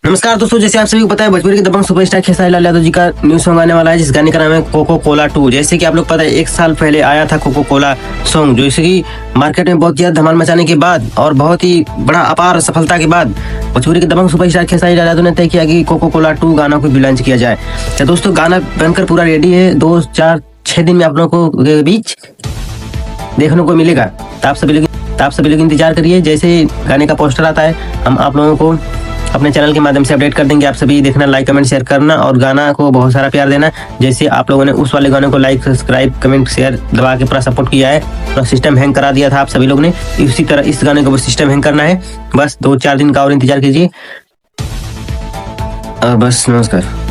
नमस्कार दोस्तों, जैसे आप सभी को पता है भोजपुरी के दबंग सुपरस्टार खेसारी लाल यादव जी का न्यू सॉन्ग आने वाला है, जिस गाने का नाम है कोको कोला 2। जैसे कि आप लोग पता है 1 साल पहले आया था कोको कोला सॉन्ग, जो इसे कि मार्केट में बहुत ज्यादा धमाल मचाने के बाद और बहुत ही बड़ा अपार सफलता के बाद भोजपुरी के दबंग सुपरस्टार खेसारी लाल यादव ने तय किया कि कोको कोला 2 गाना को भी लॉन्च किया जाए। तो दोस्तों गाना बनकर पूरा रेडी है, 2-4-6 दिन में आप लोगों को के बीच देखने को मिलेगा। तो आप सभी लोग इंतजार करिए। जैसे गाने का पोस्टर आता है हम आप लोगों को अपने चैनल के माध्यम से अपडेट कर देंगे। आप सभी देखना, लाइक कमेंट शेयर करना और गाना को बहुत सारा प्यार देना। जैसे आप लोगों ने उस वाले गाने को लाइक सब्सक्राइब कमेंट शेयर दबा के पूरा सपोर्ट किया है, तो सिस्टम हैंग करा दिया था आप सभी लोग ने, इसी तरह इस गाने को भी सिस्टम हैंग करना है। बस 2-4 दिन का और इंतजार कीजिए और बस नमस्कार।